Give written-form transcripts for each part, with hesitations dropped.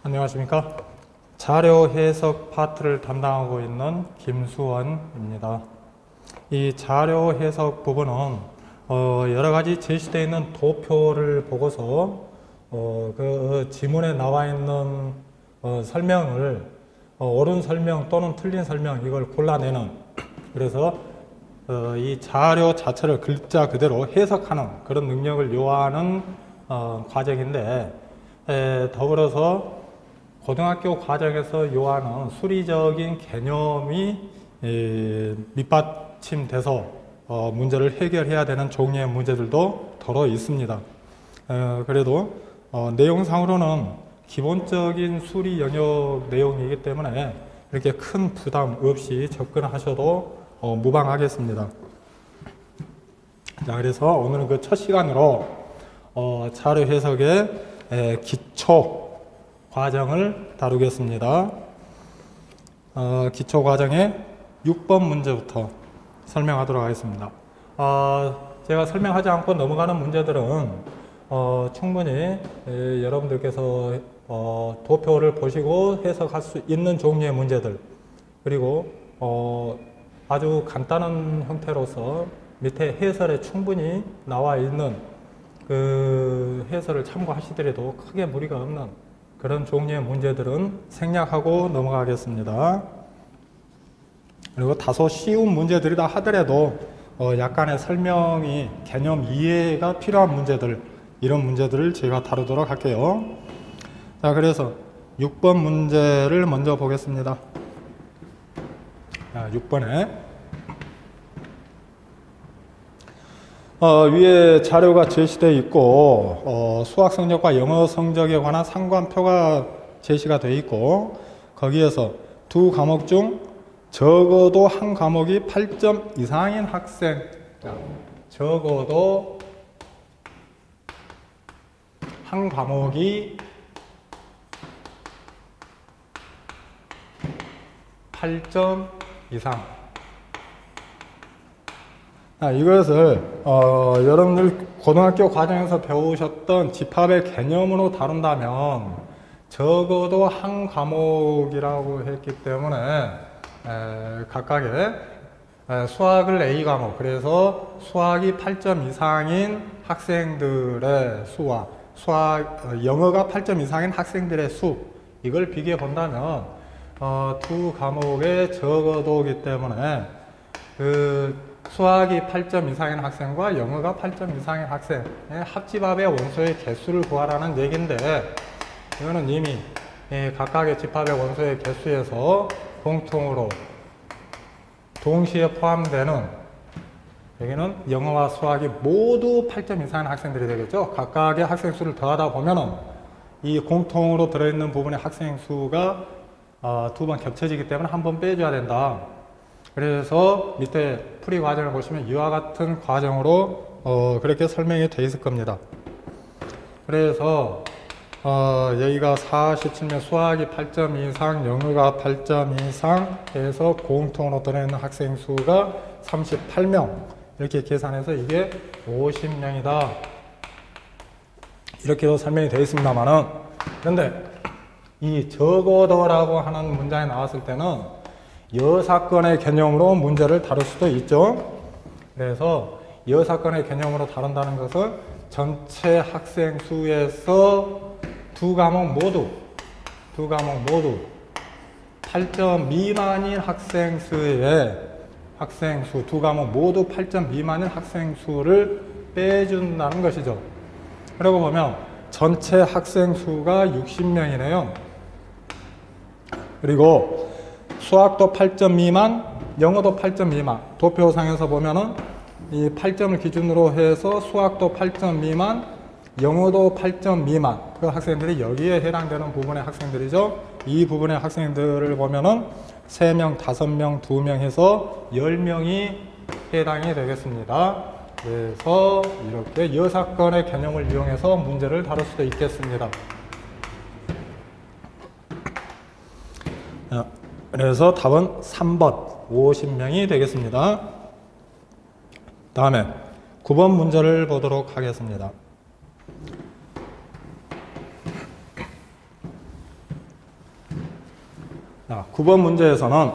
안녕하십니까. 자료 해석 파트를 담당하고 있는 김수원입니다. 이 자료 해석 부분은 여러 가지 제시되어 있는 도표를 보고서 그 지문에 나와 있는 설명을 옳은 설명 또는 틀린 설명 이걸 골라내는, 그래서 이 자료 자체를 글자 그대로 해석하는 그런 능력을 요하는 과정인데, 더불어서 고등학교 과정에서 요하는 수리적인 개념이 밑받침돼서 문제를 해결해야 되는 종류의 문제들도 더러 있습니다. 그래도 내용상으로는 기본적인 수리 영역 내용이기 때문에 이렇게 큰 부담 없이 접근하셔도 무방하겠습니다. 자, 그래서 오늘은 그 첫 시간으로 자료 해석의 기초 과정을 다루겠습니다. 기초 과정의 6번 문제부터 설명하도록 하겠습니다. 제가 설명하지 않고 넘어가는 문제들은 충분히 여러분들께서 도표를 보시고 해석할 수 있는 종류의 문제들, 그리고 아주 간단한 형태로서 밑에 해설에 충분히 나와 있는 그 해설을 참고하시더라도 크게 무리가 없는 그런 종류의 문제들은 생략하고 넘어가겠습니다. 그리고 다소 쉬운 문제들이다 하더라도 약간의 설명이, 개념 이해가 필요한 문제들, 이런 문제들을 제가 다루도록 할게요. 자, 그래서 6번 문제를 먼저 보겠습니다. 자, 6번에 위에 자료가 제시되어 있고 수학 성적과 영어 성적에 관한 상관표가 제시가 되어 있고, 거기에서 두 과목 중 적어도 한 과목이 8점 이상인 학생, 적어도 한 과목이 8점 이상, 이것을 여러분들 고등학교 과정에서 배우셨던 집합의 개념으로 다룬다면 적어도 한 과목이라고 했기 때문에 각각의 수학을 A 과목, 그래서 수학이 8점 이상인 학생들의 수와 영어가 8점 이상인 학생들의 수, 이걸 비교해 본다면 두 과목의 적어도이기 때문에 그 수학이 8점 이상인 학생과 영어가 8점 이상인 학생의 합집합의 원소의 개수를 구하라는 얘기인데, 이거는 이미 각각의 집합의 원소의 개수에서 공통으로 동시에 포함되는, 여기는 영어와 수학이 모두 8점 이상인 학생들이 되겠죠. 각각의 학생 수를 더하다 보면은 이 공통으로 들어있는 부분의 학생 수가 두 번 겹쳐지기 때문에 한 번 빼줘야 된다. 그래서 밑에 풀이 과정을 보시면 이와 같은 과정으로 그렇게 설명이 되어 있을 겁니다. 그래서 여기가 47명, 수학이 8점 이상, 영어가 8점 이상 해서 공통으로 들어있는 학생 수가 38명, 이렇게 계산해서 이게 50명이다, 이렇게도 설명이 되어 있습니다만은, 그런데 이 적어도라고 하는 문장이 나왔을 때는 여사건의 개념으로 문제를 다룰 수도 있죠. 그래서 여사건의 개념으로 다룬다는 것은 전체 학생 수에서 두 과목 모두 8점 미만인 학생 수의 두 과목 모두 8점 미만인 학생 수를 빼준다는 것이죠. 그러고 보면 전체 학생 수가 60명이네요. 그리고 수학도 8점 미만, 영어도 8점 미만, 도표상에서 보면은 이 8점을 기준으로 해서 수학도 8점 미만, 영어도 8점 미만, 그 학생들이 여기에 해당되는 부분의 학생들이죠. 이 부분의 학생들을 보면은 3명, 5명, 2명 해서 10명이 해당이 되겠습니다. 그래서 이렇게 여사건의 개념을 이용해서 문제를 다룰 수도 있겠습니다. 그래서 답은 3번 50명이 되겠습니다. 다음에 9번 문제를 보도록 하겠습니다. 자, 9번 문제에서는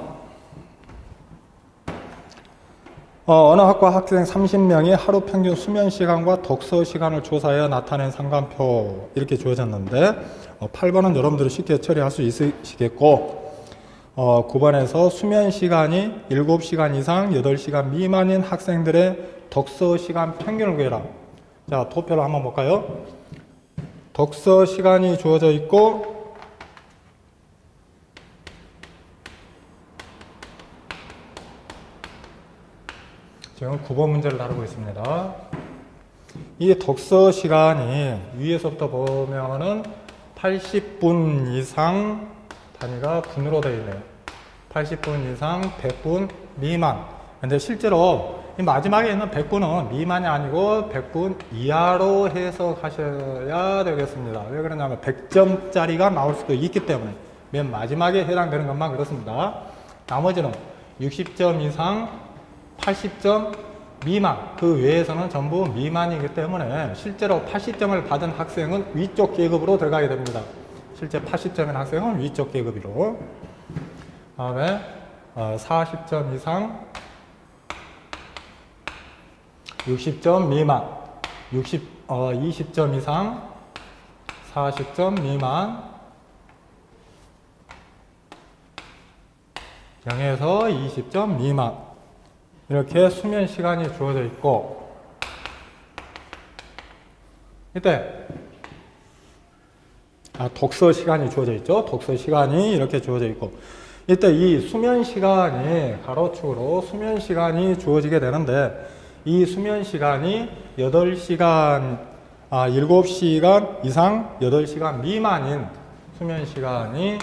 어느 학과 학생 30명이 하루 평균 수면 시간과 독서 시간을 조사하여 나타낸 상관표 이렇게 주어졌는데 8번은 여러분들이 쉽게 처리할 수 있으시겠고 9번에서 수면 시간이 7시간 이상 8시간 미만인 학생들의 독서 시간 평균을 구해라. 자, 도표를 한번 볼까요? 독서 시간이 주어져 있고 지금 9번 문제를 다루고 있습니다. 이 독서 시간이 위에서부터 보면은 80분 이상 단위가 분으로 되어 있네요. 80분 이상 100분 미만. 근데 실제로 이 마지막에 있는 100분은 미만이 아니고 100분 이하로 해석하셔야 되겠습니다. 왜 그러냐면 100점짜리가 나올 수도 있기 때문에 맨 마지막에 해당되는 것만 그렇습니다. 나머지는 60점 이상 80점 미만, 그 외에서는 전부 미만이기 때문에 실제로 80점을 받은 학생은 위쪽 계급으로 들어가게 됩니다. 실제 80점인 학생은 위쪽 계급으로. 다음에 40점 이상 60점 미만, 20점 이상 40점 미만, 0에서 20점 미만, 이렇게 수면 시간이 주어져 있고, 이때 독서 시간이 주어져 있죠. 독서 시간이 이렇게 주어져 있고, 이때 이 수면 시간이 가로축으로 수면 시간이 주어지게 되는데, 이 수면 시간이 8시간, 7시간 이상 8시간 미만인 수면 시간이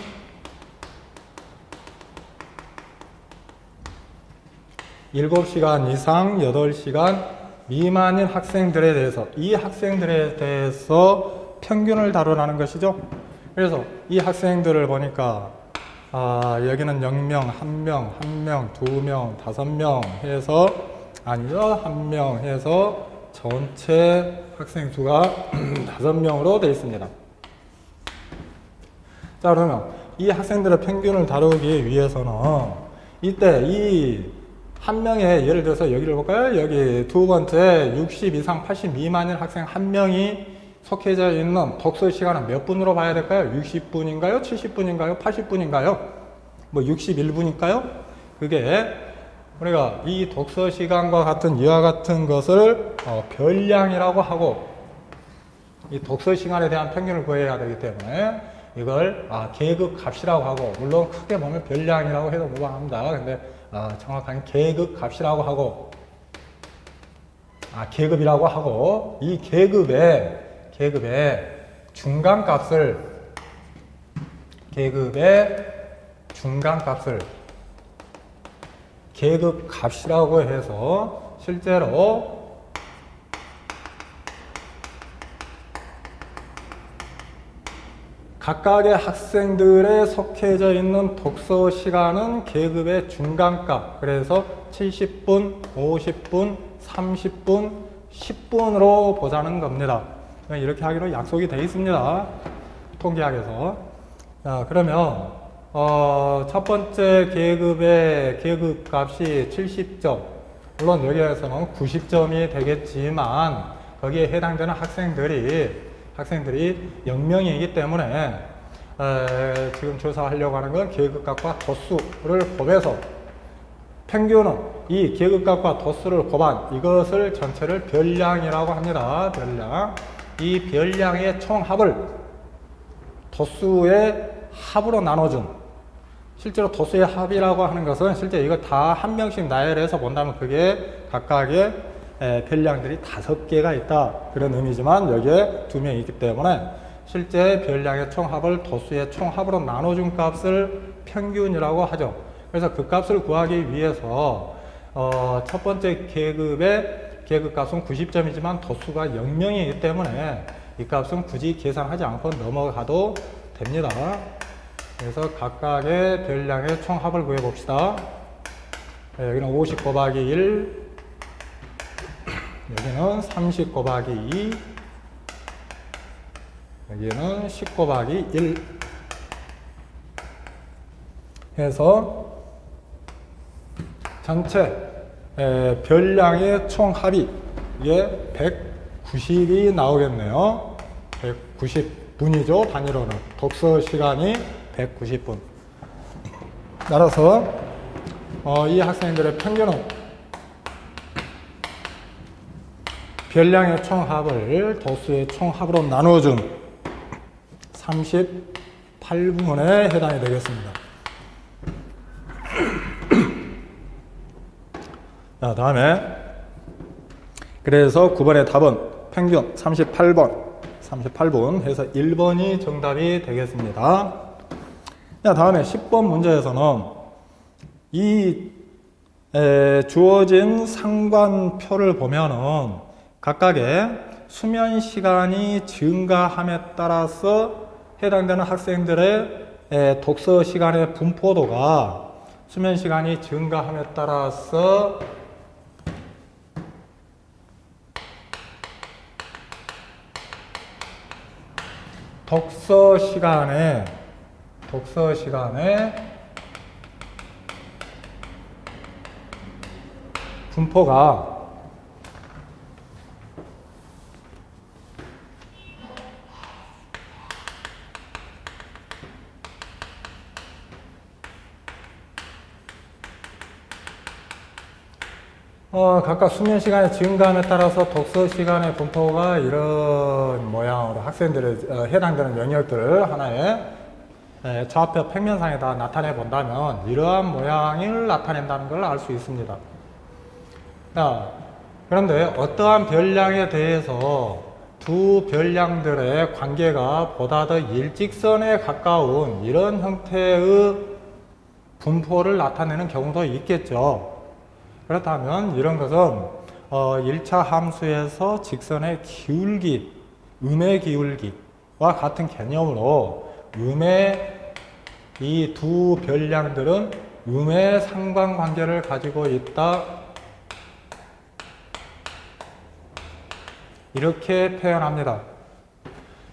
7시간 이상 8시간 미만인 학생들에 대해서, 이 학생들에 대해서 평균을 다루라는 것이죠. 그래서 이 학생들을 보니까 여기는 0명, 1명, 1명, 2명, 5명 해서, 아니죠, 1명 해서 전체 학생 수가 5명으로 되어 있습니다. 자, 그러면 이 학생들의 평균을 다루기 위해서는 이때 이 한 명의, 예를 들어서 여기를 볼까요? 여기 두 번째 60 이상 80 미만인 학생 한 명이 속해져 있는 독서 시간은 몇 분으로 봐야 될까요? 60분인가요? 70분인가요? 80분인가요? 뭐 61분일까요? 그게 우리가 이 독서 시간과 같은 이와 같은 것을 별량이라고 하고, 이 독서 시간에 대한 평균을 구해야 되기 때문에 이걸 계급 값이라고 하고, 물론 크게 보면 별량이라고 해도 무방합니다. 근데 정확한 계급 값이라고 하고, 계급이라고 하고, 이 계급의 중간값을, 계급 값이라고 해서 실제로 각각의 학생들에 속해져 있는 독서 시간은 계급의 중간값, 그래서 70분, 50분, 30분, 10분으로 보자는 겁니다. 이렇게 하기로 약속이 되어 있습니다. 통계학에서. 자, 그러면 첫 번째 계급의 계급값이 70점, 물론 여기에서는 90점이 되겠지만 거기에 해당되는 학생들이 0명이기 때문에 지금 조사하려고 하는 건 계급값과 도수를 곱해서 평균은 이 계급값과 도수를 곱한 이것을 전체를 별량이라고 합니다. 별량. 이 별량의 총합을 도수의 합으로 나눠준, 실제로 도수의 합이라고 하는 것은 실제 이거 다 한 명씩 나열해서 본다면 그게 각각의 별량들이 5개가 있다, 그런 의미지만 여기에 2명이 있기 때문에 실제 별량의 총합을 도수의 총합으로 나눠준 값을 평균이라고 하죠. 그래서 그 값을 구하기 위해서 첫 번째 계급의 계급값은 90점이지만 도수가 0명이기 때문에 이 값은 굳이 계산하지 않고 넘어가도 됩니다. 그래서 각각의 별량의 총합을 구해 봅시다. 여기는 50 곱하기 1, 여기는 30 곱하기 2, 여기는 10 곱하기 1. 해서 전체 별량의 총합이 이게 190이 나오겠네요. 190분이죠. 단위로는. 독서 시간이 190분. 따라서 이 학생들의 평균은 별량의 총합을 도수의 총합으로 나누어준 38분에 해당이 되겠습니다. 자, 다음에 그래서 9번의 답은 평균 38분 해서 1번이 정답이 되겠습니다. 자, 다음에 10번 문제에서는 이 주어진 상관표를 보면은 각각의 수면 시간이 증가함에 따라서 해당되는 학생들의 독서 시간의 분포도가 수면 시간이 증가함에 따라서 독서 시간의 분포가 각각 수면 시간의 증가함에 따라서 독서 시간의 분포가 이런 모양으로 학생들의 해당되는 영역들을 하나의 좌표 평면상에다 나타내 본다면 이러한 모양을 나타낸다는 걸 알 수 있습니다. 자, 그런데 어떠한 별량에 대해서 두 별량들의 관계가 보다 더 일직선에 가까운 이런 형태의 분포를 나타내는 경우도 있겠죠. 그렇다면 이런 것은 1차 함수에서 직선의 기울기, 음의 기울기와 같은 개념으로 이 두 별량들은 음의 상관관계를 가지고 있다, 이렇게 표현합니다.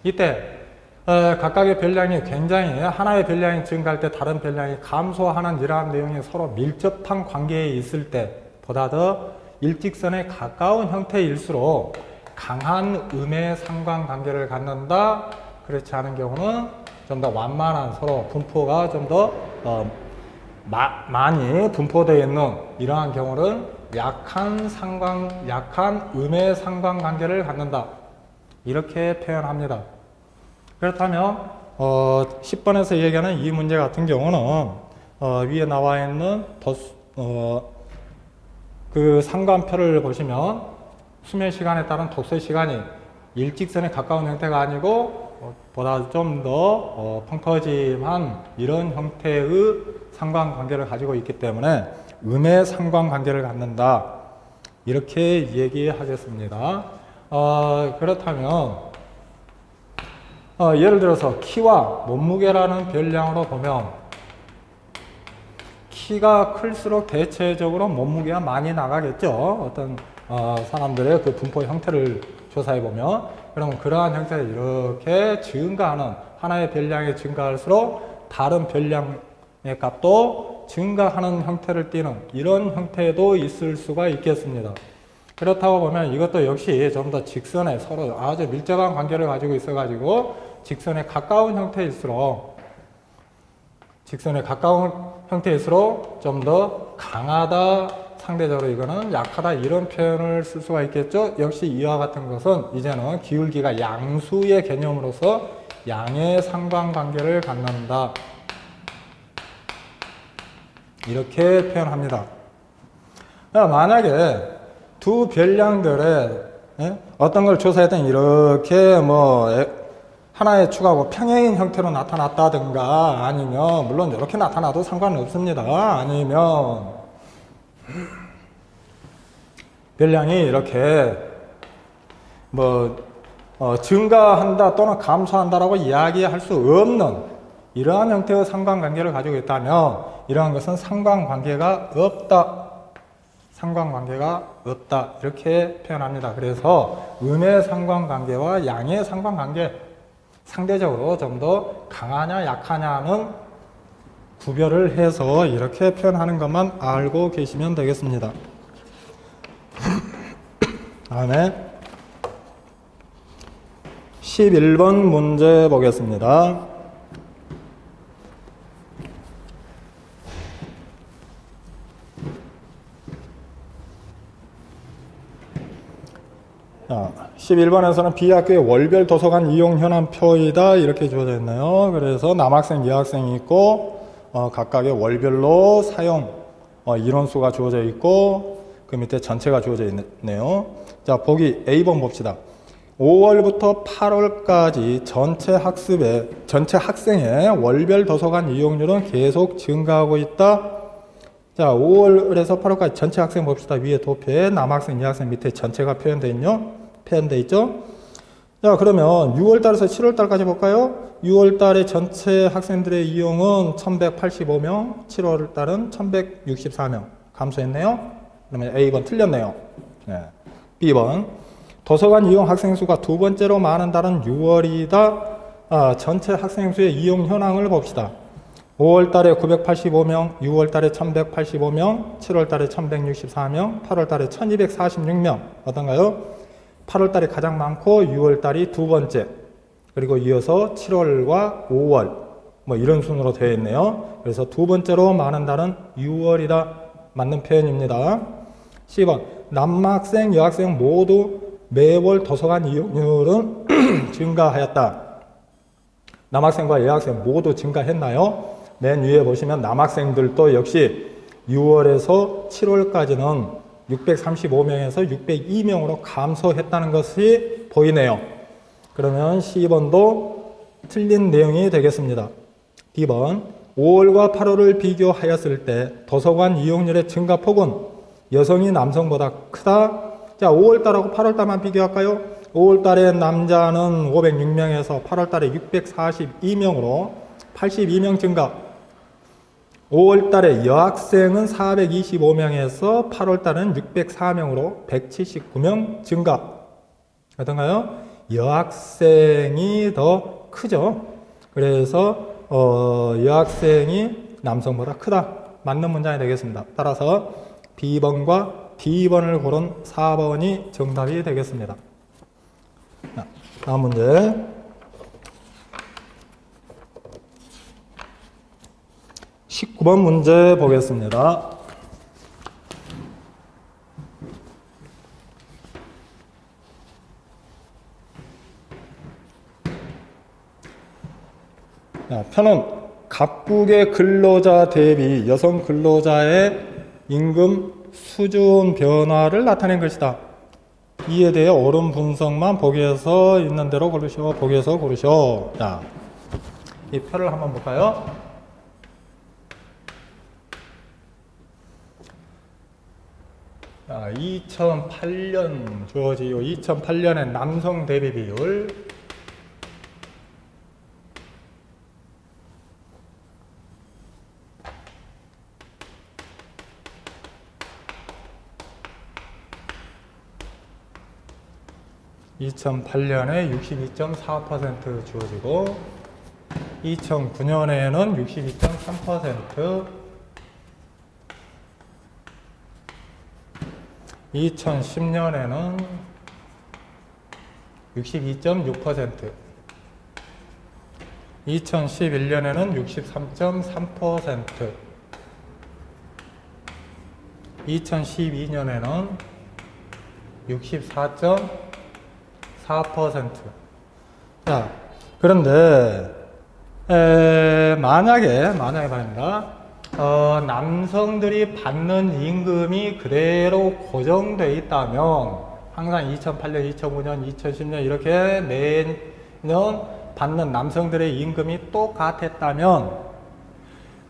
이때 각각의 별량이 굉장히 하나의 별량이 증가할 때 다른 별량이 감소하는 이러한 내용이 서로 밀접한 관계에 있을 때 보다 더 일직선에 가까운 형태일수록 강한 음의 상관관계를 갖는다. 그렇지 않은 경우는 좀 더 완만한 서로 분포가 좀 더 많이 분포되어 있는 이러한 경우는 약한 음의 상관관계를 갖는다. 이렇게 표현합니다. 그렇다면 10번에서 얘기하는 이 문제 같은 경우는 위에 나와 있는 그 상관표를 보시면 수면 시간에 따른 독서 시간이 일직선에 가까운 형태가 아니고 보다 좀 더 펑퍼짐한 이런 형태의 상관관계를 가지고 있기 때문에 음의 상관관계를 갖는다. 이렇게 얘기하겠습니다. 그렇다면 예를 들어서 키와 몸무게라는 별량으로 보면 키가 클수록 대체적으로 몸무게가 많이 나가겠죠. 어떤 사람들의 그 분포 형태를 조사해 보면 그러면 그러한 형태를 이렇게 증가하는 하나의 별량이 증가할수록 다른 별량의 값도 증가하는 형태를 띠는 이런 형태도 있을 수가 있겠습니다. 그렇다고 보면 이것도 역시 좀 더 직선에 서로 아주 밀접한 관계를 가지고 있어 가지고 직선에 가까운 형태일수록 좀 더 강하다, 상대적으로 이거는 약하다 이런 표현을 쓸 수가 있겠죠. 역시 이와 같은 것은 이제는 기울기가 양수의 개념으로서 양의 상관관계를 갖는다. 이렇게 표현합니다. 만약에 두 별량들의 어떤 걸 조사했더니 이렇게 하나의 축하고 평행인 형태로 나타났다든가 아니면 물론 이렇게 나타나도 상관은 없습니다. 아니면 별량이 이렇게 증가한다 또는 감소한다라고 이야기할 수 없는 이러한 형태의 상관관계를 가지고 있다면 이러한 것은 상관관계가 없다 이렇게 표현합니다. 그래서 음의 상관관계와 양의 상관관계 상대적으로 좀 더 강하냐 약하냐는 구별을 해서 이렇게 표현하는 것만 알고 계시면 되겠습니다. 다음에 11번 문제 보겠습니다. 자, 11번에서는 B학교의 월별 도서관 이용 현황표이다 이렇게 주어져 있네요. 그래서 남학생, 여학생이 있고 각각의 월별로 사용 인원수가 주어져 있고 그 밑에 전체가 주어져 있네요. 자, 보기 A번 봅시다. 5월부터 8월까지 전체 학생의 월별 도서관 이용률은 계속 증가하고 있다. 자, 5월에서 8월까지 전체 학생 봅시다. 위에 도표에 남학생, 여학생 밑에 전체가 표현되어 있죠. 자, 그러면 6월달에서 7월달까지 볼까요? 6월달에 전체 학생들의 이용은 1185명, 7월달은 1164명 감소했네요. 그러면 A번 틀렸네요. 네. B번 도서관 이용 학생 수가 두 번째로 많은 달은 6월이다. 전체 학생 수의 이용 현황을 봅시다. 5월달에 985명, 6월달에 1185명, 7월달에 1164명, 8월달에 1246명 어떤가요? 8월달이 가장 많고 6월달이 두 번째, 그리고 이어서 7월과 5월 이런 순으로 되어 있네요. 그래서 두 번째로 많은 달은 6월이다. 맞는 표현입니다. C번 남학생, 여학생 모두 매월 도서관 이용률은 증가하였다. 남학생과 여학생 모두 증가했나요? 맨 위에 보시면 남학생들도 역시 6월에서 7월까지는 635명에서 602명으로 감소했다는 것이 보이네요. 그러면 C번도 틀린 내용이 되겠습니다. D번 5월과 8월을 비교하였을 때 도서관 이용률의 증가폭은 여성이 남성보다 크다. 자, 5월달하고 8월달만 비교할까요? 5월달에 남자는 506명에서 8월달에 642명으로 82명 증가. 5월달에 여학생은 425명에서 8월달은 604명으로 179명 증가. 어떤가요? 여학생이 더 크죠. 그래서 여학생이 남성보다 크다. 맞는 문장이 되겠습니다. 따라서 B번과 D번을 고른 4번이 정답이 되겠습니다. 다음 문제. (19번) 문제 보겠습니다. 표는 각국의 근로자 대비 여성 근로자의 임금 수준 변화를 나타낸 것이다. 이에 대해 옳은 분석만 보기에서 있는 대로 고르시오. 보기에서 고르시오. 자, 이 표를 한번 볼까요? 자, 2008년 주어지요. 2008년의 남성 대비 비율. (2008년에) 62.4% 주어지고 2009년에는 62.3%, 2010년에는 62.6%, 2011년에는 63.3%, 2012년에는 64.4%. 자, 그런데 만약에 말입니다. 남성들이 받는 임금이 그대로 고정되어 있다면 항상 2008년, 2005년, 2010년 이렇게 매년 받는 남성들의 임금이 똑같았다면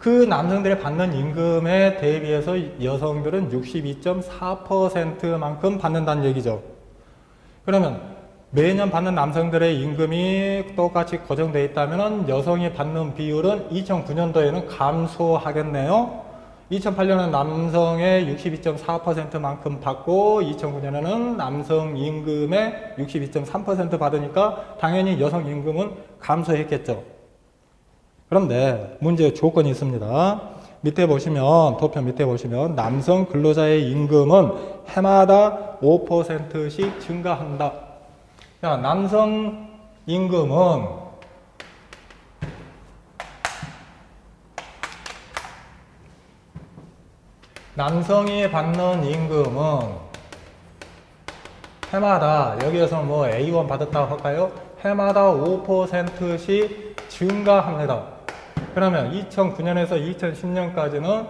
그 남성들이 받는 임금에 대비해서 여성들은 62.4%만큼 받는다는 얘기죠. 그러면 매년 받는 남성들의 임금이 똑같이 고정되어 있다면 여성이 받는 비율은 2009년도에는 감소하겠네요. 2008년은 남성의 62.4%만큼 받고 2009년에는 남성 임금의 62.3% 받으니까 당연히 여성 임금은 감소했겠죠. 그런데 문제 조건이 있습니다. 밑에 보시면, 도표 밑에 보시면 남성 근로자의 임금은 해마다 5%씩 증가한다. 자, 남성 임금은 남성이 받는 임금은 해마다, 여기에서 뭐 A1 받았다고 할까요? 해마다 5%씩 증가합니다. 그러면 2009년에서 2010년까지는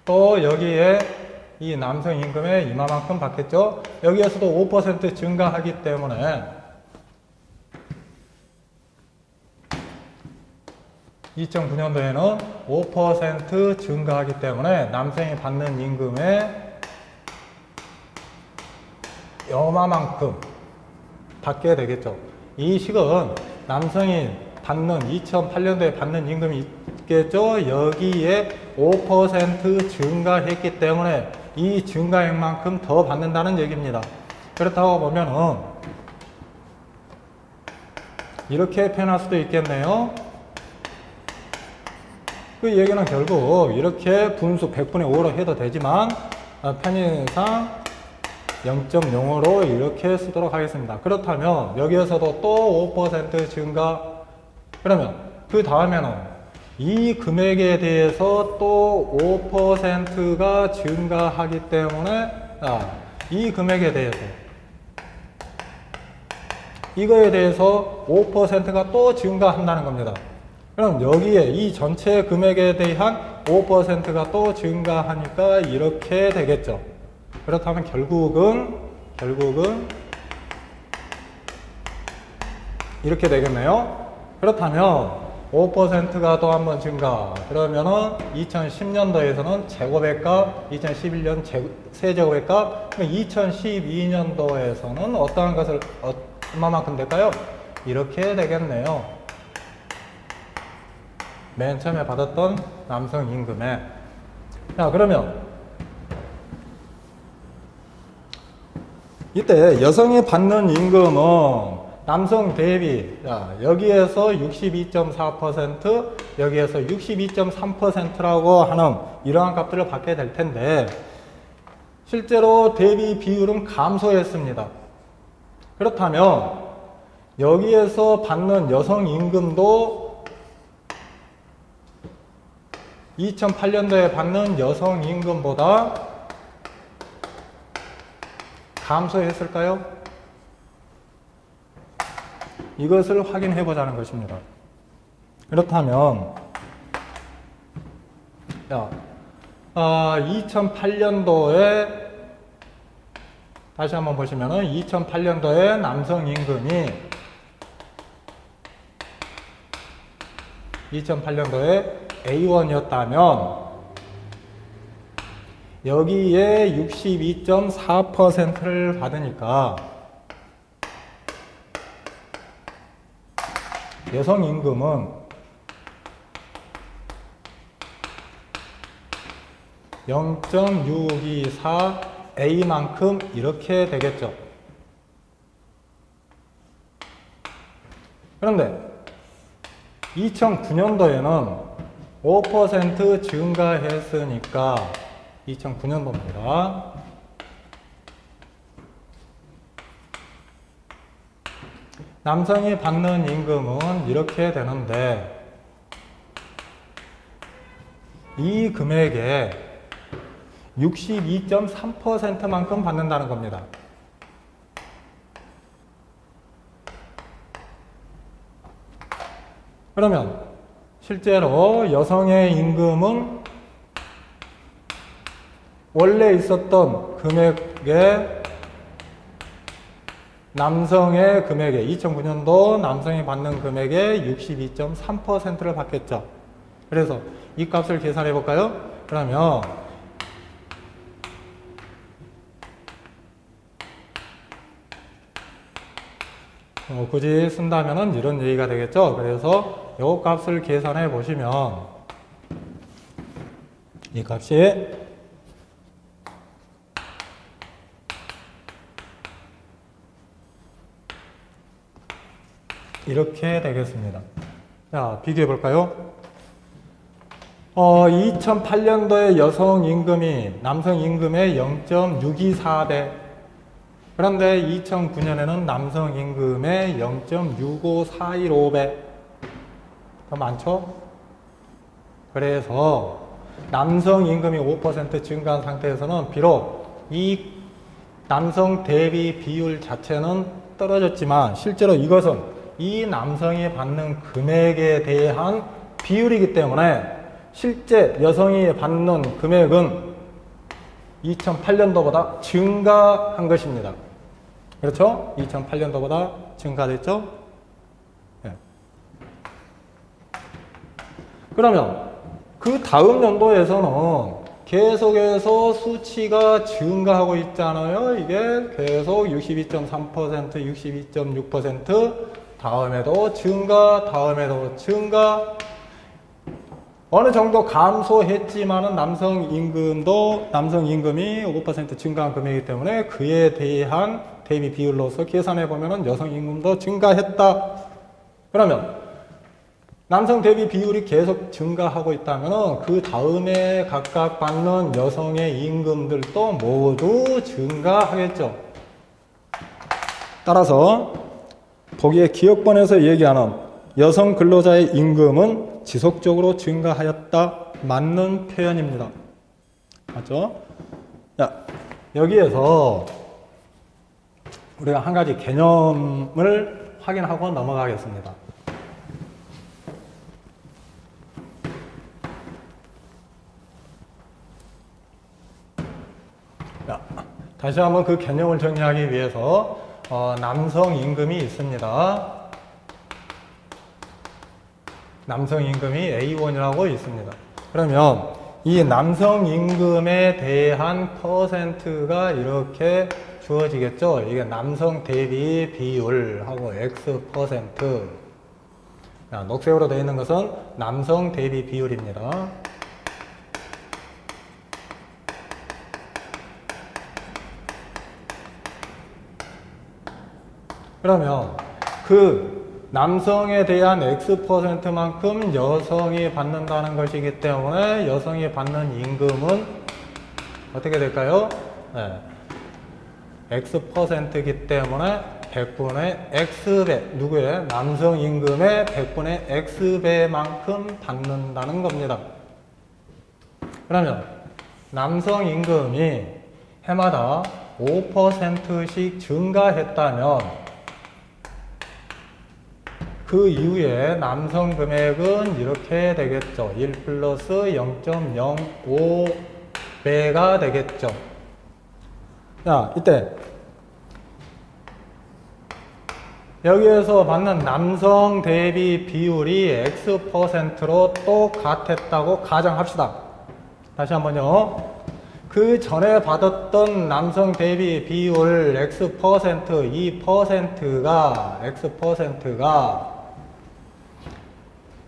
또 여기에 이 남성 임금에 이만큼 받겠죠? 여기에서도 5% 증가하기 때문에 2009년도에는 5% 증가하기 때문에 남성이 받는 임금의 요만큼 받게 되겠죠. 이 식은 남성이 받는 2008년도에 받는 임금이 있겠죠. 여기에 5% 증가했기 때문에 이 증가액만큼 더 받는다는 얘기입니다. 그렇다고 보면은 이렇게 표현할 수도 있겠네요. 그 얘기는 결국 이렇게 분수 100분의 5로 해도 되지만 편의상 0.05로 이렇게 쓰도록 하겠습니다. 그렇다면 여기에서도 또 5% 증가, 그러면 그 다음에는 이 금액에 대해서 또 5%가 증가하기 때문에 이 금액에 대해서 이거에 대해서 5%가 또 증가한다는 겁니다. 그럼 여기에 이 전체 금액에 대한 5%가 또 증가하니까 이렇게 되겠죠. 그렇다면 결국은 이렇게 되겠네요. 그렇다면 5%가 또 한번 증가. 그러면은 2010년도에서는 제곱액값, 2011년 세제곱액값, 2012년도에서는 어떠한 것을 얼마만큼 될까요? 이렇게 되겠네요. 맨 처음에 받았던 남성 임금에. 자, 그러면 이때 여성이 받는 임금은 남성 대비, 여기에서 62.4%, 여기에서 62.3%라고 하는 이러한 값들을 받게 될 텐데, 실제로 대비 비율은 감소했습니다. 그렇다면 여기에서 받는 여성 임금도 2008년도에 받는 여성 임금보다 감소했을까요? 이것을 확인해 보자는 것입니다. 그렇다면 2008년도에 다시 한번 보시면은 2008년도에 남성 임금이 2008년도에 A1이었다면 여기에 62.4%를 받으니까 여성 임금은 0.624A만큼 이렇게 되겠죠. 그런데 2009년도에는 5% 증가했으니까 2009년도입니다. 남성이 받는 임금은 이렇게 되는데 이 금액에 62.3%만큼 받는다는 겁니다. 그러면 실제로 여성의 임금은 원래 있었던 금액에 남성의 금액에 2009년도 남성이 받는 금액의 62.3%를 받겠죠. 그래서 이 값을 계산해 볼까요? 그러면 굳이 쓴다면 이런 얘기가 되겠죠. 그래서 이 값을 계산해 보시면 이 값이 이렇게 되겠습니다. 자, 비교해 볼까요? 2008년도에 여성 임금이 남성 임금의 0.624배. 그런데 2009년에는 남성 임금의 0.65415배. 더 많죠? 그래서 남성 임금이 5% 증가한 상태에서는 비록 이 남성 대비 비율 자체는 떨어졌지만 실제로 이것은 이 남성이 받는 금액에 대한 비율이기 때문에 실제 여성이 받는 금액은 2008년도보다 증가한 것입니다. 그렇죠? 2008년도보다 증가됐죠? 네. 그러면 그 다음 연도에서는 계속해서 수치가 증가하고 있잖아요. 이게 계속 62.3%, 62.6%, 다음에도 증가, 다음에도 증가. 어느 정도 감소했지만은 남성 임금이 5% 증가한 금액이기 때문에 그에 대한 대비 비율로서 계산해 보면은 여성 임금도 증가했다. 그러면 남성 대비 비율이 계속 증가하고 있다면 그 다음에 각각 받는 여성의 임금들도 모두 증가하겠죠. 따라서 보기에 기업본에서 얘기하는 여성 근로자의 임금은 지속적으로 증가하였다. 맞는 표현입니다. 맞죠? 자, 여기에서 우리가 한 가지 개념을 확인하고 넘어가겠습니다. 다시 한번 그 개념을 정리하기 위해서 남성 임금이 있습니다. 남성 임금이 A1이라고 있습니다. 그러면 이 남성 임금에 대한 퍼센트가 이렇게 주어지겠죠. 이게 남성 대비 비율하고 X%. 녹색으로 되어 있는 것은 남성 대비 비율입니다. 그러면 그 남성에 대한 X%만큼 여성이 받는다는 것이기 때문에 여성이 받는 임금은 어떻게 될까요? 네. X%이기 때문에 100분의 X배, 누구의? 남성 임금의 100분의 X배만큼 받는다는 겁니다. 그러면 남성 임금이 해마다 5%씩 증가했다면 그 이후에 남성 금액은 이렇게 되겠죠. 1 플러스 0.05배가 되겠죠. 자, 이때 여기에서 받는 남성 대비 비율이 X%로 똑같았다고 가정합시다. 다시 한번요. 그 전에 받았던 남성 대비 비율 X%, 이 X%가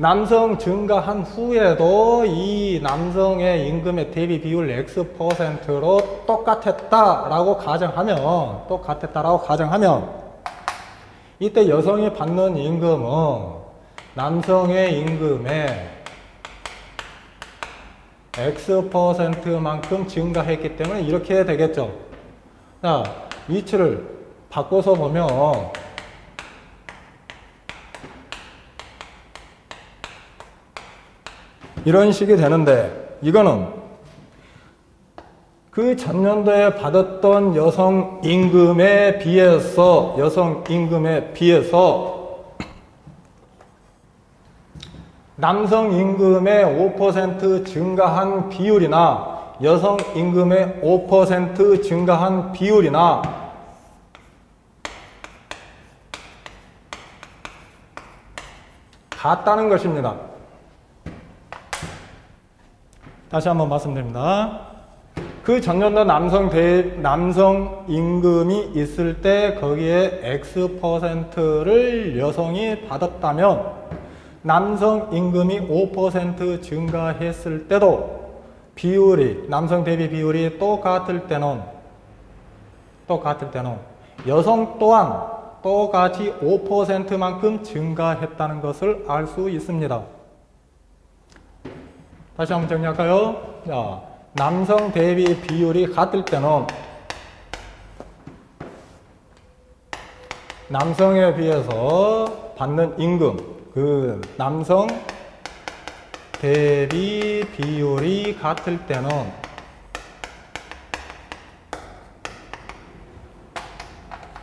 남성 증가한 후에도 이 남성의 임금의 대비 비율 X%로 똑같았다라고 가정하면 이때 여성이 받는 임금은 남성의 임금의 X%만큼 증가했기 때문에 이렇게 되겠죠. 자, 위치를 바꿔서 보면 이런 식이 되는데 이거는 그 전년도에 받았던 여성 임금에 비해서 남성 임금의 5% 증가한 비율이나 여성 임금의 5% 증가한 비율이나 같다는 것입니다. 다시 한번 말씀드립니다. 그 전년도 남성 임금이 있을 때 거기에 X%를 여성이 받았다면 남성 임금이 5% 증가했을 때도 비율이 남성 대비 비율이 똑같을 때는 여성 또한 똑같이 5%만큼 증가했다는 것을 알 수 있습니다. 다시 한번 정리할까요? 자, 남성 대비 비율이 같을 때는 남성에 비해서 받는 임금, 그 남성 대비 비율이 같을 때는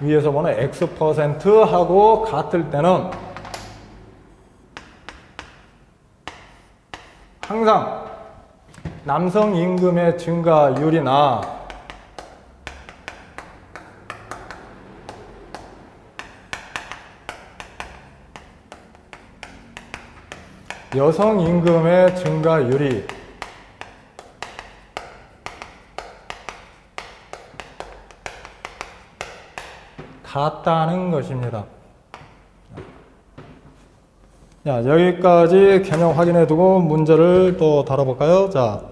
위에서 보는 X%하고 같을 때는 항상 남성 임금의 증가율이나 여성 임금의 증가율이 같다는 것입니다. 자, 여기까지 개념 확인해 두고 문제를 또 다뤄볼까요? 자,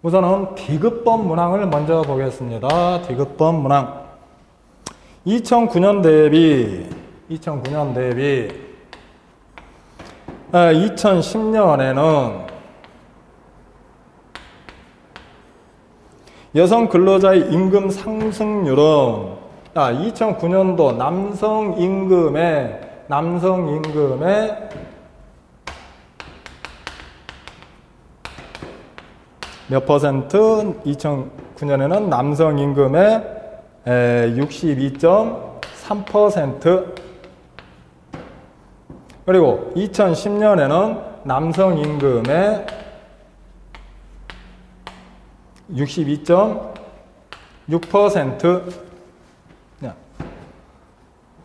우선은 디귿번 문항을 먼저 보겠습니다. 디귿번 문항. 2009년 대비 2010년에는 여성 근로자의 임금 상승률은 2009년도 남성 임금의 몇 퍼센트? 2009년에는 남성 임금의 62.3%, 그리고 2010년에는 남성 임금의 62.6%.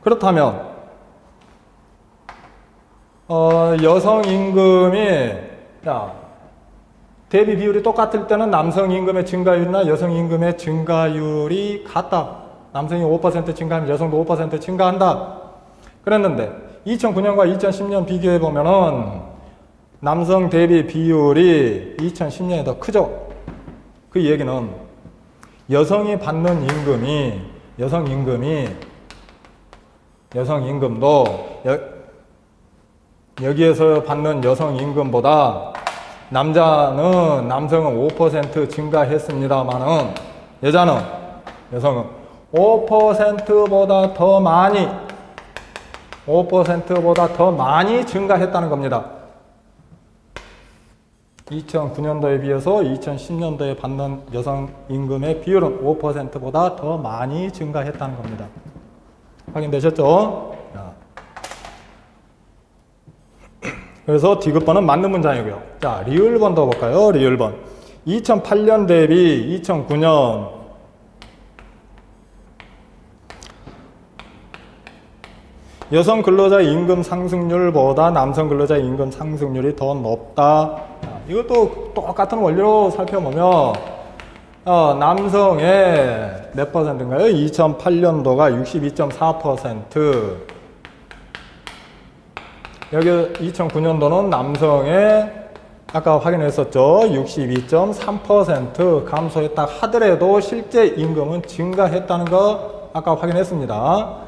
그렇다면 여성 임금이 대비 비율이 똑같을 때는 남성 임금의 증가율이나 여성 임금의 증가율이 같다. 남성이 5% 증가하면 여성도 5% 증가한다. 그랬는데 2009년과 2010년 비교해 보면은 남성 대비 비율이 2010년이 더 크죠. 그 얘기는 여성이 받는 임금이 여성 임금도 여기에서 받는 여성 임금보다 남성은 5% 증가했습니다만은 여성은 5%보다 더 많이 증가했다는 겁니다. 2009년도에 비해서 2010년도에 받는 여성 임금의 비율은 5%보다 더 많이 증가했다는 겁니다. 확인되셨죠? 그래서 디귿번은 맞는 문장이고요. 자, 리을번도 볼까요? 리을번. 2008년 대비 2009년 여성 근로자 임금 상승률보다 남성 근로자 임금 상승률이 더 높다. 이것도 똑같은 원리로 살펴보면 남성의 몇 퍼센트인가요? 2008년도가 62.4%, 여기 2009년도는 남성의 아까 확인했었죠. 62.3% 감소했다 하더라도 실제 임금은 증가했다는 거 아까 확인했습니다.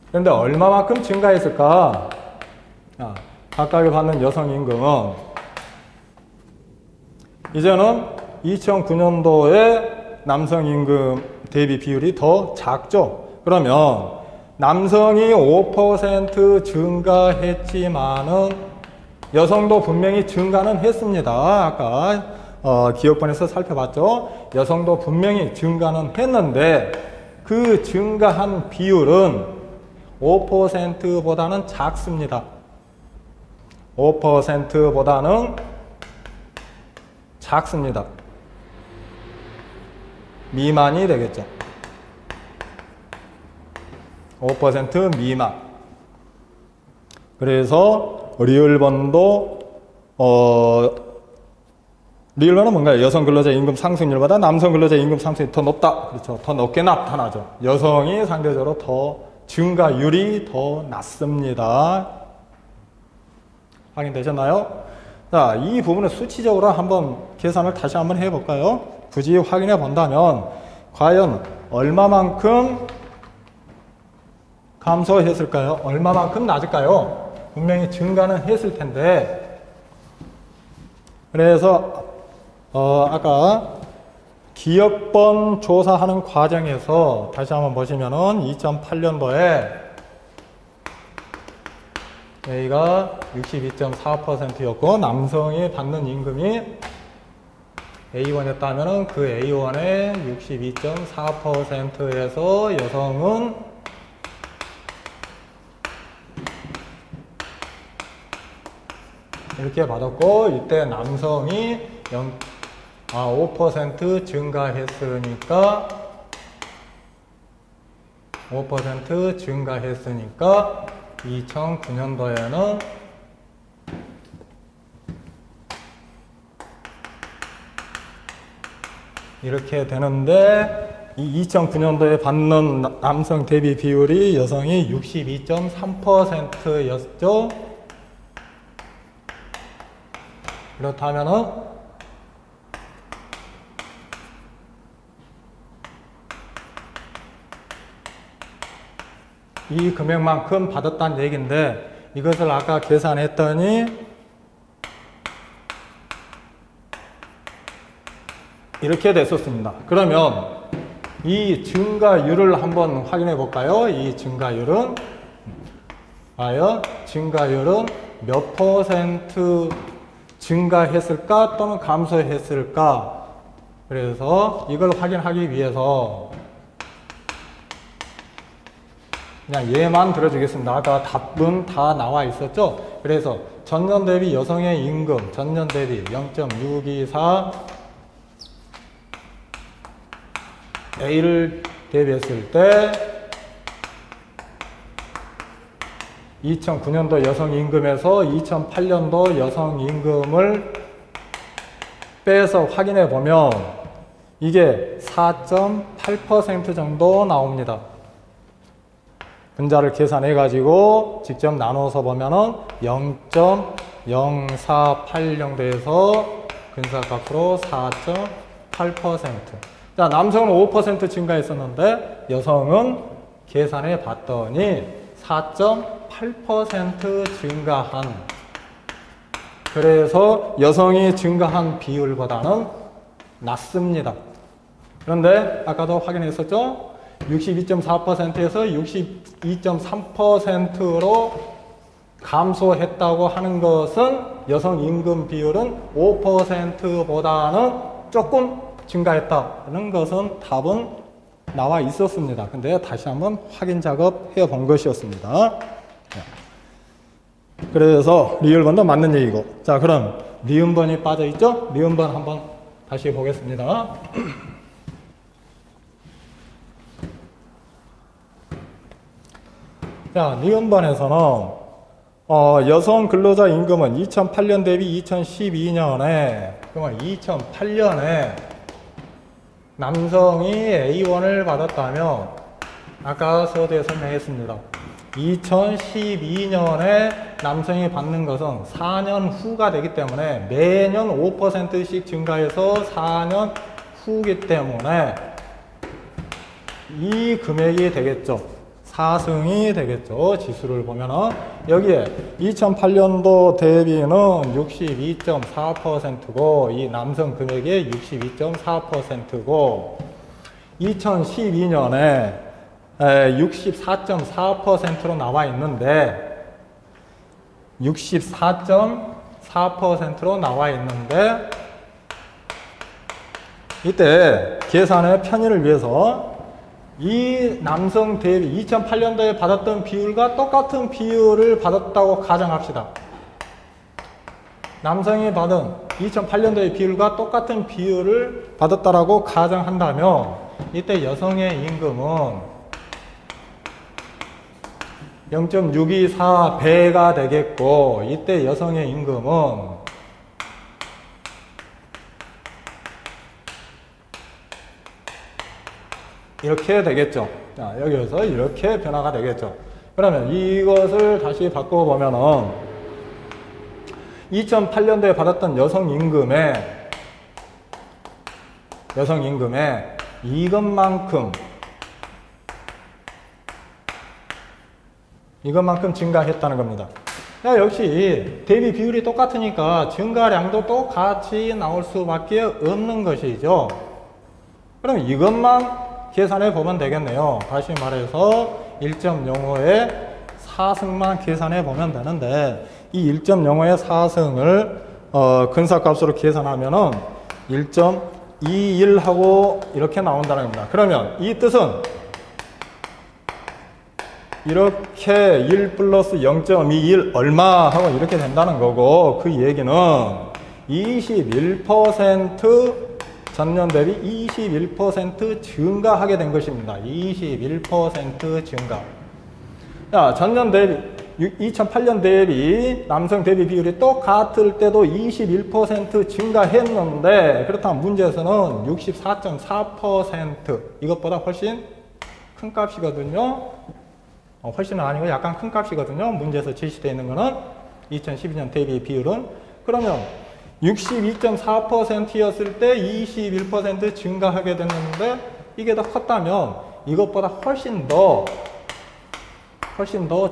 그런데 얼마만큼 증가했을까? 각각이 받는 여성 임금은 이제는 2009년도에 남성 임금 대비 비율이 더 작죠. 그러면 남성이 5% 증가했지만은 여성도 분명히 증가는 했습니다. 아까 기억본에서 살펴봤죠. 여성도 분명히 증가는 했는데 그 증가한 비율은 5%보다는 작습니다. 5%보다는 작습니다. 미만이 되겠죠. 5% 미만. 그래서 리을번도 리을번은 뭔가요? 여성 근로자 임금 상승률보다 남성 근로자 임금 상승률이 더 높다. 그렇죠. 더 높게 나타나죠. 여성이 상대적으로 더 증가율이 더 낮습니다. 확인되셨나요? 자, 이 부분을 수치적으로 한번 계산을 다시 한번 해볼까요? 굳이 확인해 본다면 과연 얼마만큼 감소했을까요? 얼마만큼 낮을까요? 분명히 증가는 했을 텐데. 그래서 아까 기업번 조사하는 과정에서 다시 한번 보시면은 2008년도에 A가 62.4%였고 남성이 받는 임금이 A1이었다면 그 A1의 62.4%에서 여성은 이렇게 받았고 이때 남성이 5% 증가했으니까 5% 증가했으니까 2009년도에는 이렇게 되는데 이 2009년도에 받는 남성 대비 비율이 여성이 62.3%였죠. 그렇다면은 이 금액만큼 받았다는 얘기인데 이것을 아까 계산했더니 이렇게 됐었습니다. 그러면 이 증가율을 한번 확인해 볼까요? 이 증가율은 과연 증가율은 몇 퍼센트 증가했을까 또는 감소했을까? 그래서 이걸 확인하기 위해서 그냥 얘만 들어주겠습니다. 아까 답은 다 나와 있었죠? 그래서 전년 대비 여성의 임금, 전년 대비 0.624 A를 대비했을 때 2009년도 여성 임금에서 2008년도 여성 임금을 빼서 확인해 보면 이게 4.8% 정도 나옵니다. 분자를 계산해 가지고 직접 나눠서 보면은 0.048 정도에서 근사값으로 4.8%. 자, 남성은 5% 증가했었는데 여성은 계산해 봤더니 4.8% 증가한. 그래서 여성이 증가한 비율보다는 낮습니다. 그런데 아까도 확인했었죠? 62.4%에서 62.3%로 감소했다고 하는 것은 여성 임금 비율은 5%보다는 조금 증가했다는 것은 답은 나와 있었습니다. 근데 다시 한번 확인 작업 해 본 것이었습니다. 그래서 리을번도 맞는 얘기고. 자, 그럼 니은번이 빠져 있죠? 니은번 한번 다시 보겠습니다. 자, 니은번에서는 여성 근로자 임금은 2008년 대비 2012년에 그러면 2008년에 남성이 A1을 받았다면 아까 서두에 설명했습니다. 2012년에 남성이 받는 것은 4년 후가 되기 때문에 매년 5%씩 증가해서 4년 후기 때문에 이 금액이 되겠죠. 사승이 되겠죠. 지수를 보면은 여기에 2008년도 대비는 62.4%고 이 남성 금액의 62.4%고 2012년에 64.4%로 나와 있는데 64.4%로 나와 있는데 이때 계산의 편의를 위해서 이 남성 대비 2008년도에 받았던 비율과 똑같은 비율을 받았다고 가정합시다. 남성이 받은 2008년도의 비율과 똑같은 비율을 받았다라고 가정한다면 이때 여성의 임금은 0.624배가 되겠고 이때 여성의 임금은 이렇게 되겠죠. 자, 여기서 이렇게 변화가 되겠죠. 그러면 이것을 다시 바꿔보면은 2008년도에 받았던 여성 임금의 이것만큼 이것만큼 증가했다는 겁니다. 자, 역시 대비 비율이 똑같으니까 증가량도 똑같이 나올 수밖에 없는 것이죠. 그럼 이것만 계산해 보면 되겠네요. 다시 말해서 1.05의 4승만 계산해 보면 되는데, 이 1.05의 4승을 근사값으로 계산하면은 1.21하고 이렇게 나온다는 겁니다. 그러면 이 뜻은 이렇게 1 플러스 0.21 얼마 하고 이렇게 된다는 거고, 그 얘기는 21% 전년 대비 21% 증가하게 된 것입니다. 21% 증가. 자, 전년 대비 2008년 대비 남성 대비 비율이 똑같을 때도 21% 증가했는데, 그렇다면 문제에서는 64.4% 이것보다 훨씬 큰 값이거든요. 훨씬은 아니고 약간 큰 값이거든요. 문제에서 제시되어 있는 거는 2012년 대비 비율은. 그러면 62.4%였을 때 21% 증가하게 됐는데, 이게 더 컸다면 이것보다 훨씬 더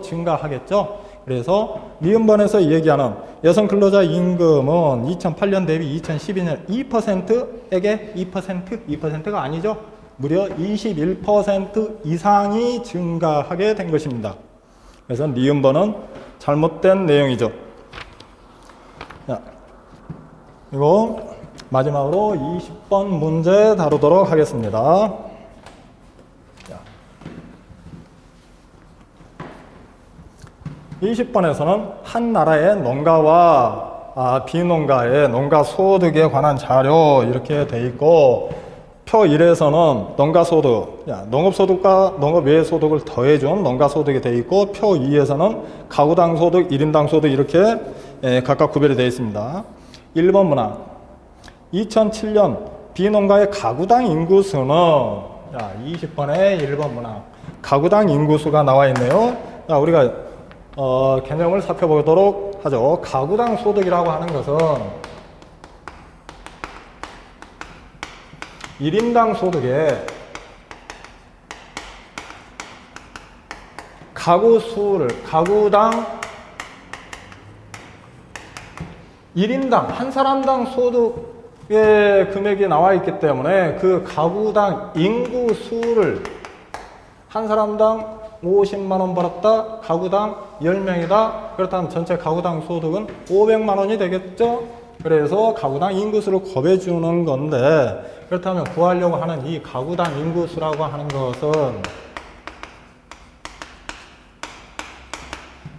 증가하겠죠. 그래서 미음번에서 얘기하는 여성 근로자 임금은 2008년 대비 2012년 2%에게 2%가 아니죠. 무려 21% 이상이 증가하게 된 것입니다. 그래서 니은번은 잘못된 내용이죠. 자, 이거 마지막으로 20번 문제 다루도록 하겠습니다. 자, 20번에서는 한 나라의 농가와 비농가의 농가 소득에 관한 자료 이렇게 돼 있고, 표 1에서는 농가소득, 농업소득과 농업외소득을 더해준 농가소득이 되어 있고, 표 2에서는 가구당 소득, 1인당 소득 이렇게 각각 구별이 되어 있습니다. 1번 문항, 2007년 비농가의 가구당 인구수는, 20번에 1번 문항, 가구당 인구수가 나와 있네요. 자, 우리가 개념을 살펴보도록 하죠. 가구당 소득이라고 하는 것은 1인당 소득에 가구 수를, 가구당 1인당, 한 사람당 소득의 금액이 나와 있기 때문에 그 가구당 인구 수를, 한 사람당 50만 원 벌었다, 가구당 10명이다. 그렇다면 전체 가구당 소득은 500만 원이 되겠죠. 그래서 가구당 인구수를 곱해주는 건데, 그렇다면 구하려고 하는 이 가구당 인구수라고 하는 것은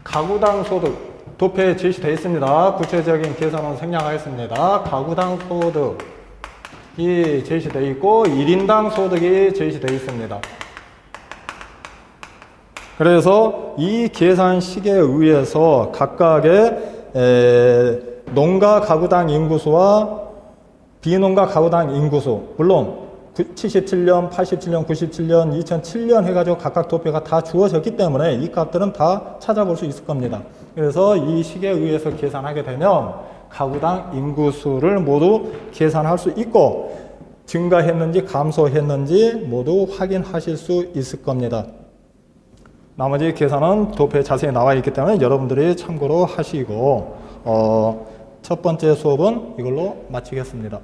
가구당 소득 도표에 제시되어 있습니다. 구체적인 계산은 생략하겠습니다. 가구당 소득이 제시되어 있고 1인당 소득이 제시되어 있습니다. 그래서 이 계산식에 의해서 각각의 농가 가구당 인구수와 비농가 가구당 인구수, 물론 77년, 87년, 97년, 2007년 해가지고 각각 도표가 다 주어졌기 때문에 이 값들은 다 찾아볼 수 있을 겁니다. 그래서 이 식에 의해서 계산하게 되면 가구당 인구수를 모두 계산할 수 있고, 증가했는지 감소했는지 모두 확인하실 수 있을 겁니다. 나머지 계산은 도표에 자세히 나와 있기 때문에 여러분들이 참고로 하시고, 첫 번째 수업은 이걸로 마치겠습니다.